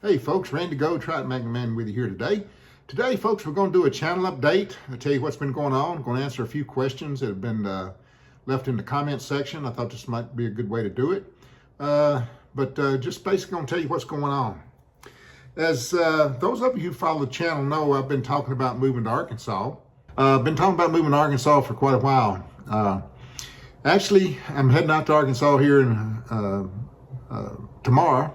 Hey folks, Randy Go, Trout Man with you here today. Today, folks, we're going to do a channel update. I'll tell you what's been going on. I'm going to answer a few questions that have been left in the comment section. I thought this might be a good way to do it. But just basically going to tell you what's going on. As those of you who follow the channel know, I've been talking about moving to Arkansas. I've been talking about moving to Arkansas for quite a while. Actually, I'm heading out to Arkansas here tomorrow.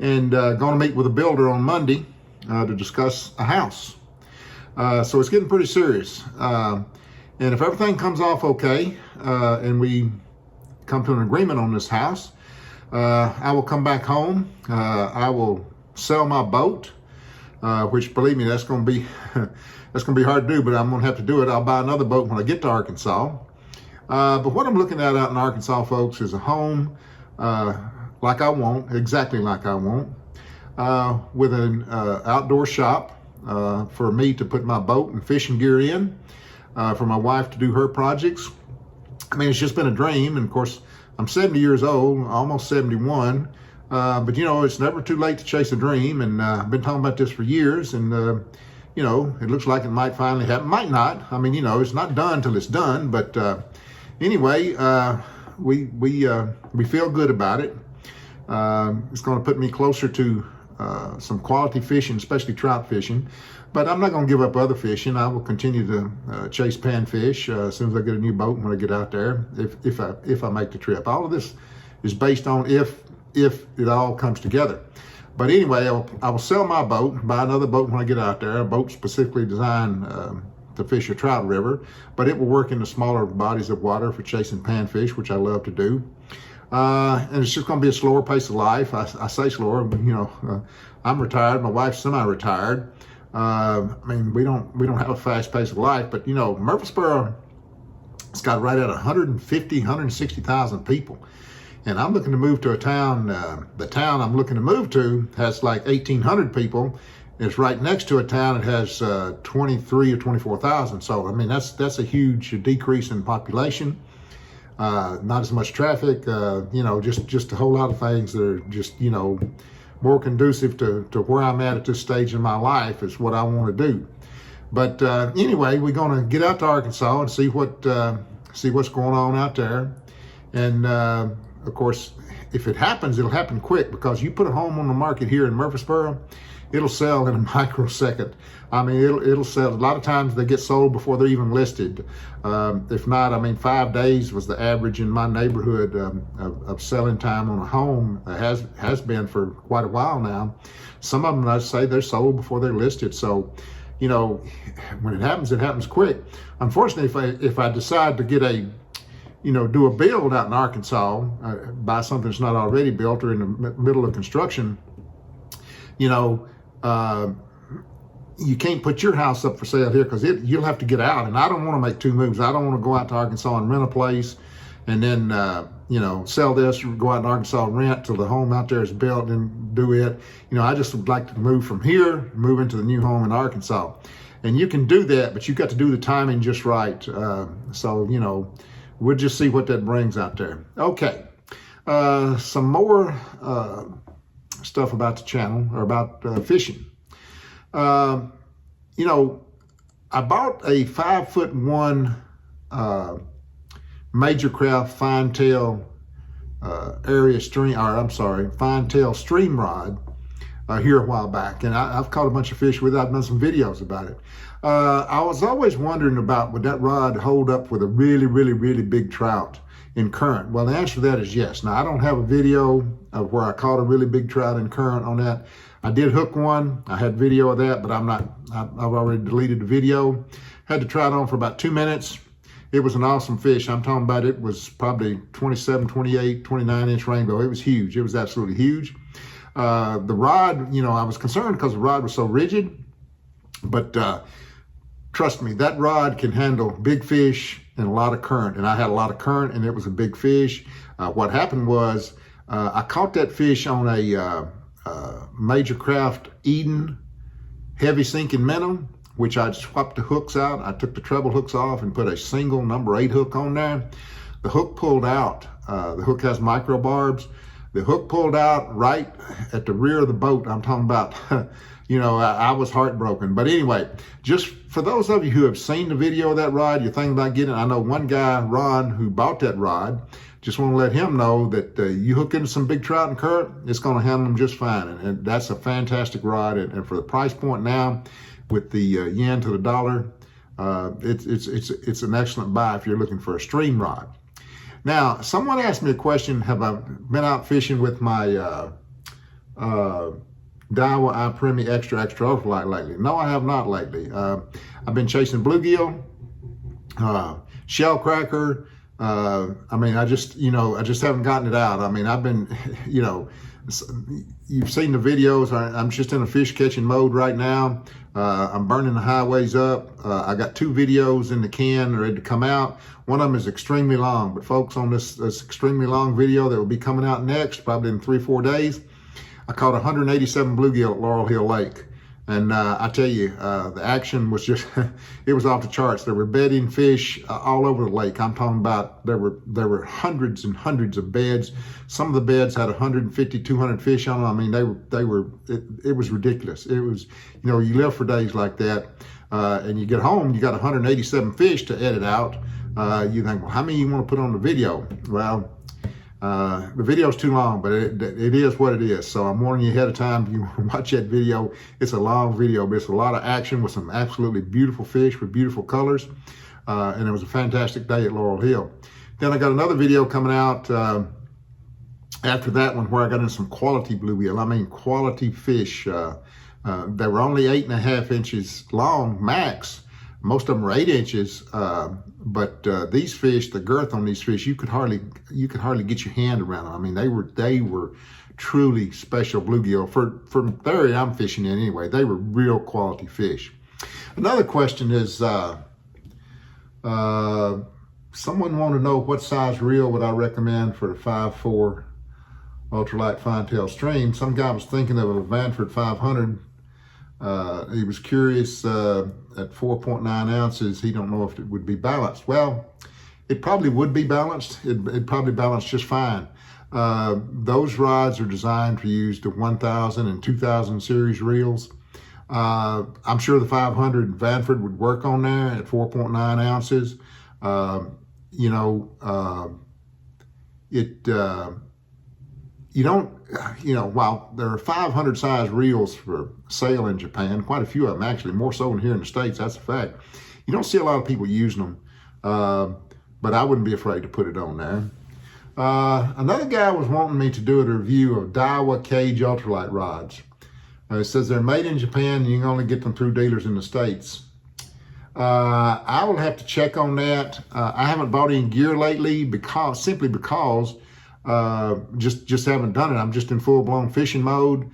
And going to meet with a builder on Monday to discuss a house. So it's getting pretty serious. And if everything comes off okay, and we come to an agreement on this house, I will come back home. I will sell my boat, which, believe me, that's going to be hard to do, but I'm going to have to do it. I'll buy another boat when I get to Arkansas. But what I'm looking at out in Arkansas, folks, is a home like I want, exactly like I want, with an outdoor shop for me to put my boat and fishing gear in, for my wife to do her projects. I mean, it's just been a dream, and of course, I'm 70 years old, almost 71, but you know, it's never too late to chase a dream, and I've been talking about this for years, and you know, it looks like it might finally happen. Might not. I mean, you know, it's not done till it's done, but anyway, we feel good about it. It's going to put me closer to some quality fishing, especially trout fishing. But I'm not going to give up other fishing. I will continue to chase panfish as soon as I get a new boat when I get out there, if I make the trip. All of this is based on if it all comes together. But anyway, I will sell my boat, buy another boat when I get out there, a boat specifically designed to fish a trout river, but it will work in the smaller bodies of water for chasing panfish, which I love to do. And it's just going to be a slower pace of life. I say slower, but you know, I'm retired. My wife's semi-retired. I mean, we don't have a fast pace of life, but you know, Murfreesboro, it's got right at 150,000 people. And I'm looking to move to a town, the town I'm looking to move to has like 1,800 people. It's right next to a town that has 23 or 24,000. So, I mean, that's a huge decrease in population. Not as much traffic, you know, just a whole lot of things that are just, you know, more conducive to where I'm at this stage in my life is what I want to do. But anyway, we're going to get out to Arkansas and see what's going on out there. And of course, if it happens, it'll happen quick, because you put a home on the market here in Murfreesboro, it'll sell in a microsecond. I mean, it'll sell. A lot of times they get sold before they're even listed. If not, I mean, 5 days was the average in my neighborhood of selling time on a home. Has been for quite a while now. Some of them, I'd say, they're sold before they're listed. So, you know, when it happens quick. Unfortunately, if I decide to get do a build out in Arkansas, buy something that's not already built or in the middle of construction, you know, you can't put your house up for sale here, because you'll have to get out. And I don't want to make two moves. I don't want to go out to Arkansas and rent a place and then, you know, sell this, or go out to Arkansas and rent till the home out there is built and do it. You know, I just would like to move from here, move into the new home in Arkansas. And you can do that, but you've got to do the timing just right. So, you know, we'll just see what that brings out there. Okay. Some more stuff about the channel, or about fishing. You know, I bought a 5'1" major craft fine tail fine tail stream rod here a while back, and I've caught a bunch of fish with it. I've done some videos about it. I was always wondering about, would that rod hold up with a really, really, really big trout in current? Well, the answer to that is yes. Now, I don't have a video of where I caught a really big trout in current on that. I did hook one. I had video of that, but I've already deleted the video. Had the trout on for about 2 minutes. It was an awesome fish. I'm talking about, it was probably 27, 28, 29-inch rainbow. It was huge. It was absolutely huge. The rod, you know, I was concerned because the rod was so rigid, but trust me, that rod can handle big fish and a lot of current. And I had a lot of current, and it was a big fish. What happened was I caught that fish on a Major Craft Eden heavy sinking minnow, which I swapped the hooks out. I took the treble hooks off and put a single number 8 hook on there. The hook pulled out. The hook has micro barbs. The hook pulled out right at the rear of the boat. I'm talking about, I was heartbroken. But anyway, just for those of you who have seen the video of that rod, you're thinking about getting it. I know one guy, Ron, who bought that rod. Just want to let him know that you hook into some big trout and current, it's going to handle them just fine. And that's a fantastic rod. And for the price point now, with the yen to the dollar, it's an excellent buy if you're looking for a stream rod. Now, someone asked me a question, have I been out fishing with my Daiwa iPremi Extra Ultralight lately? No, I have not lately. I've been chasing bluegill, shell cracker. I just haven't gotten it out. I mean, I've been, you've seen the videos. I'm just in a fish catching mode right now. I'm burning the highways up. I got 2 videos in the can ready to come out. One of them is extremely long, but folks, on this extremely long video that will be coming out next, probably in 3 or 4 days, I caught 187 bluegill at Laurel Hill Lake. And I tell you, the action was just, it was off the charts. There were bedding fish all over the lake. I'm talking about, there were hundreds and hundreds of beds. Some of the beds had 150, 200 fish on them. I mean, it was ridiculous. It was, you live for days like that. And you get home, you got 187 fish to edit out. You think, well, how many you want to put on the video? Well, the video's too long, but it is what it is. So I'm warning you ahead of time, you watch that video. It's a long video, but it's a lot of action with some absolutely beautiful fish with beautiful colors. And it was a fantastic day at Laurel Hill. Then I got another video coming out after that one where I got in some quality bluegill. I mean, quality fish. They were only 8.5 inches long max. Most of them are 8 inches, but these fish, the girth on these fish, you could hardly get your hand around them. I mean, they were truly special bluegill from the area I'm fishing in anyway. They were real quality fish. Another question is, someone wanted to know what size reel would I recommend for the 5.4 ultralight fine tail stream. Some guy was thinking of a Vanford 500. He was curious at 4.9 ounces. He don't know if it would be balanced. Well, it probably would be balanced. It'd probably balance just fine. Those rods are designed to use the 1000 and 2000 series reels. I'm sure the 500 Vanford would work on there at 4.9 ounces. While there are 500 size reels for sale in Japan, quite a few of them actually, more so than here in the States, that's a fact. You don't see a lot of people using them, but I wouldn't be afraid to put it on there. Another guy was wanting me to do a review of Daiwa cage ultralight rods. It says they're made in Japan and you can only get them through dealers in the States. I will have to check on that. I haven't bought any gear lately simply because just haven't done it. I'm just in full-blown fishing mode,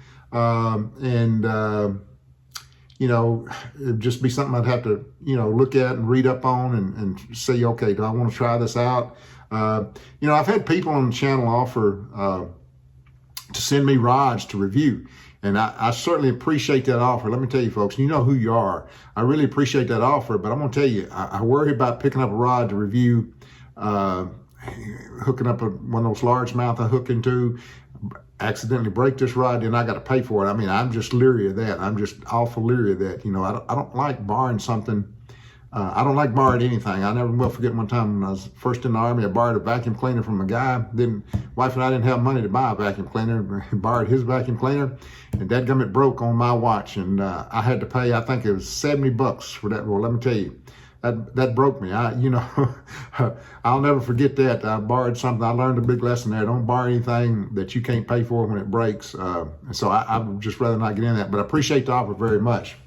it'd just be something I'd have to look at and read up on and see, okay, do I want to try this out? I've had people on the channel offer to send me rods to review, and I certainly appreciate that offer. Let me tell you, folks, you know who you are. I really appreciate that offer, but I'm gonna tell you, I worry about picking up a rod to review, hooking up one of those largemouth I hook into, accidentally break this rod, and I got to pay for it. I mean, I'm just leery of that. I'm just awful leery of that. I don't like borrowing something. I don't like borrowing anything. I never will forget one time when I was first in the Army, I borrowed a vacuum cleaner from a guy. Wife and I didn't have money to buy a vacuum cleaner. I borrowed his vacuum cleaner, and dadgummit broke on my watch, and I had to pay, I think it was $70 for that. Well, let me tell you, that broke me. I'll never forget that. I borrowed something. I learned a big lesson there. Don't borrow anything that you can't pay for when it breaks. So I would just rather not get in that, but I appreciate the offer very much.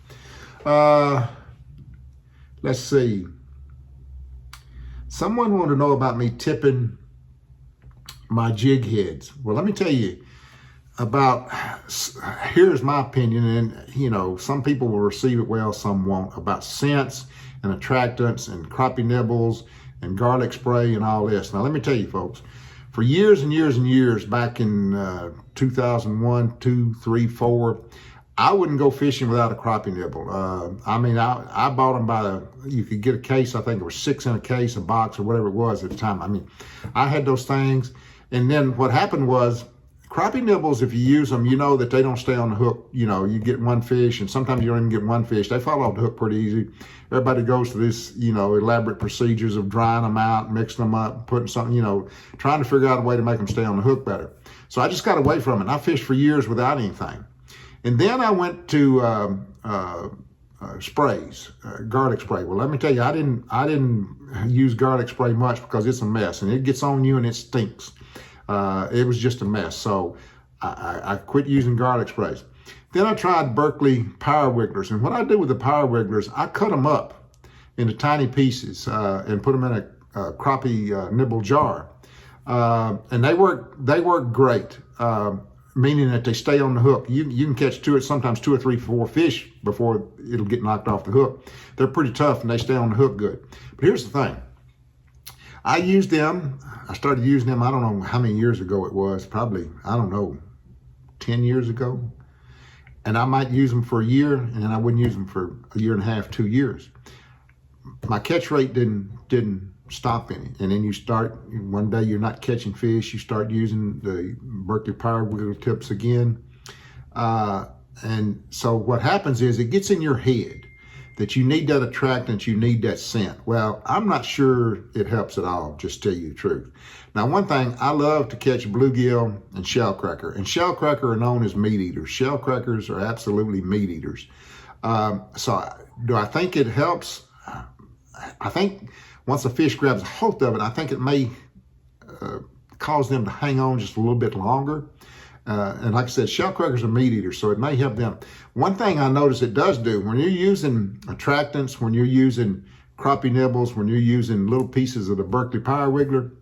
Let's see. Someone wanted to know about me tipping my jig heads. Well, let me tell you here's my opinion, and some people will receive it well, some won't, about scents and attractants and crappie nibbles and garlic spray and all this. Now, let me tell you, folks, for years and years and years, back in 2001, 2, 3, 4, I wouldn't go fishing without a crappie nibble. I bought them you could get a case, I think it was 6 in a case, a box, or whatever it was at the time. I mean, I had those things. And then what happened was, Crappie nibbles, if you use them, you know that they don't stay on the hook. You know, you get one fish, and sometimes you don't even get one fish. They fall off the hook pretty easy. Everybody goes to this, you know, elaborate procedures of drying them out, mixing them up, putting something, you know, trying to figure out a way to make them stay on the hook better. So I just got away from it. And I fished for years without anything. And then I went to sprays, garlic spray. Well, let me tell you, I didn't use garlic spray much because it's a mess, and it gets on you and it stinks. It was just a mess. So I quit using garlic sprays. Then I tried Berkeley power wigglers. And what I do with the power wigglers, I cut them up into tiny pieces and put them in a crappie nibble jar. And they work great, meaning that they stay on the hook. You can catch sometimes 2 or 3, 4 fish before it'll get knocked off the hook. They're pretty tough and they stay on the hook good. But here's the thing. I started using them, I don't know how many years ago it was, probably, I don't know, 10 years ago. And I might use them for a year, and then I wouldn't use them for a year and a half, 2 years. My catch rate didn't stop any. And then you start, one day you're not catching fish, you start using the Berkeley Power Wiggle tips again. And so what happens is it gets in your head that you need that attractant, you need that scent. Well, I'm not sure it helps at all, just to tell you the truth. Now, one thing, I love to catch bluegill and shellcracker. And shellcracker are known as meat eaters. Shellcrackers are absolutely meat eaters. So do I think it helps? I think once a fish grabs a hold of it, I think it may cause them to hang on just a little bit longer. And like I said, shellcrackers are meat eaters, so it may help them. One thing I notice it does do, when you're using attractants, when you're using crappie nibbles, when you're using little pieces of the Berkeley Power Wiggler,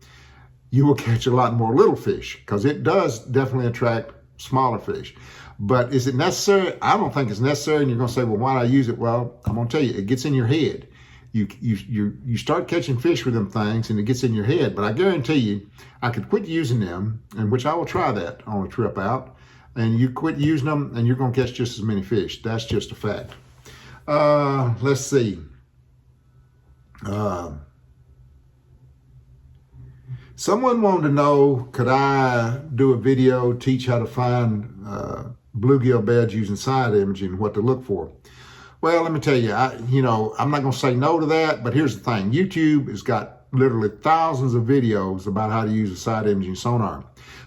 you will catch a lot more little fish, because it does definitely attract smaller fish. But is it necessary? I don't think it's necessary. And you're going to say, well, why do I use it? Well, I'm going to tell you, it gets in your head. You start catching fish with them things, and it gets in your head. But I guarantee you, I could quit using them, and which I will try that on a trip out. And you quit using them, and you're going to catch just as many fish. That's just a fact. Let's see. Someone wanted to know, could I do a video, teach how to find bluegill beds using side imaging, what to look for? Well, let me tell you, I'm not going to say no to that, but here's the thing. YouTube has got literally thousands of videos about how to use a side imaging sonar.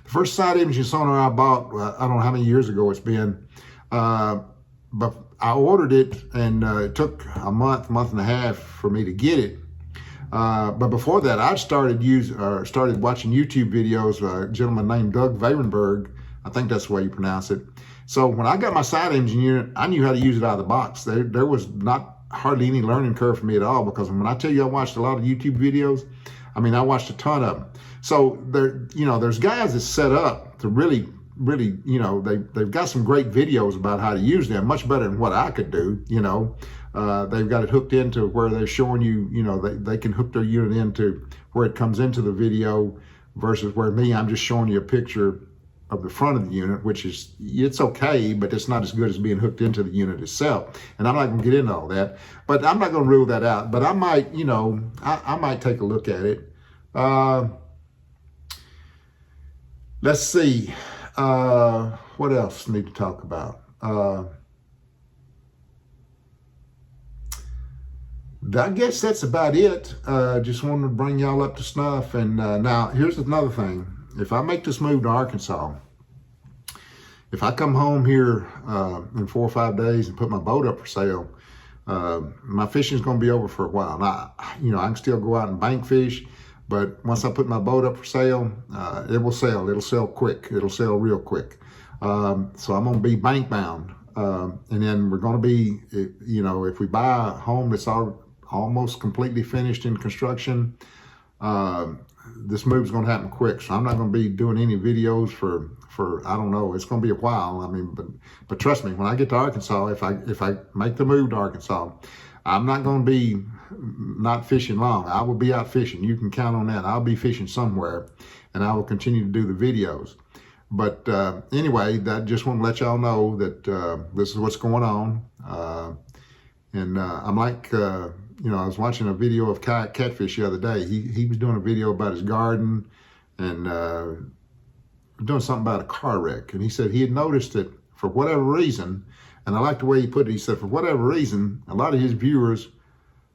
The first side imaging sonar I bought, I don't know how many years ago it's been, but I ordered it, and it took a month and a half for me to get it. But before that, I started watching YouTube videos, a gentleman named Doug Varenberg. I think that's the way you pronounce it. So when I got my side imaging unit, I knew how to use it out of the box. There was not hardly any learning curve for me at all, because when I tell you I watched a lot of YouTube videos, I mean, I watched a ton of them. So there's guys that set up to really, they've got some great videos about how to use them, much better than what I could do. They've got it hooked into where they're showing you, they can hook their unit into where it comes into the video, versus where I'm just showing you a picture of the front of the unit, which is, it's okay, but it's not as good as being hooked into the unit itself. And I'm not going to get into all that, but I'm not going to rule that out. But I might, I might take a look at it. Let's see. What else need to talk about? I guess that's about it. Just wanted to bring y'all up to snuff. And now here's another thing. If I make this move to Arkansas, if I come home here in 4 or 5 days and put my boat up for sale, my fishing is going to be over for a while. Now, I can still go out and bank fish, but once I put my boat up for sale, it will sell. It'll sell quick. It'll sell real quick. So I'm going to be bank bound. And then we're going to be, if we buy a home that's almost completely finished in construction, this move's going to happen quick. So I'm not going to be doing any videos for I don't know, it's going to be a while. I mean, but trust me, when I get to Arkansas, if I make the move to Arkansas, I'm not going to be not fishing long. I will be out fishing. You can count on that. I'll be fishing somewhere, and I will continue to do the videos. But anyway, I just want to let y'all know that this is what's going on. I'm like, I was watching a video of Catfish the other day. He was doing a video about his garden, and doing something about a car wreck. And he said he had noticed that for whatever reason, and I like the way he put it, he said for whatever reason, a lot of his viewers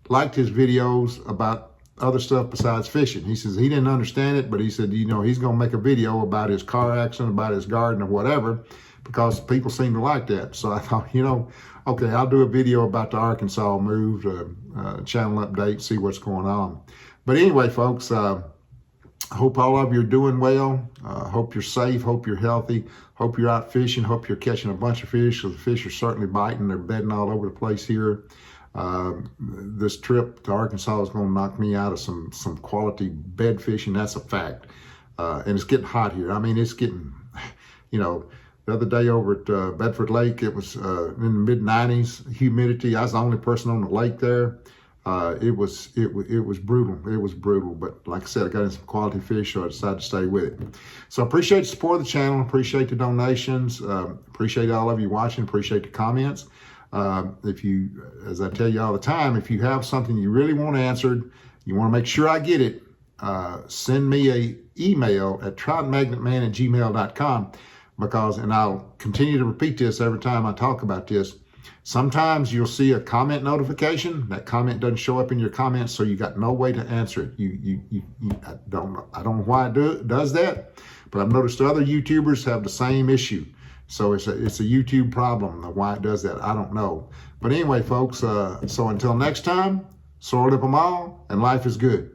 liked his videos about other stuff besides fishing. He says he didn't understand it, but he said, you know, he's going to make a video about his car accident, about his garden or whatever, because people seem to like that. So I thought, you know, okay, I'll do a video about the Arkansas move, channel update, see what's going on. But anyway, folks, I hope all of you are doing well. Hope you're safe. Hope you're healthy. Hope you're out fishing. Hope you're catching a bunch of fish, because the fish are certainly biting. They're bedding all over the place here. This trip to Arkansas is going to knock me out of some quality bed fishing. That's a fact. And it's getting hot here. I mean, it's getting, you know, the other day over at Bedford Lake, it was in the mid 90s, humidity. I was the only person on the lake there. It was brutal. It was brutal. But like I said, I got in some quality fish, so I decided to stay with it. So I appreciate the support of the channel. Appreciate the donations. Appreciate all of you watching. Appreciate the comments. If you, as I tell you all the time, if you have something you really want answered, you want to make sure I get it, send me a email at troutmagnetman@gmail.com, because, and I'll continue to repeat this every time I talk about this, sometimes you'll see a comment notification. That comment doesn't show up in your comments, so you got no way to answer it. I don't know why it does that, but I've noticed other YouTubers have the same issue. So it's a YouTube problem. Why it does that, I don't know. But anyway, folks, so until next time, sword up them all, and life is good.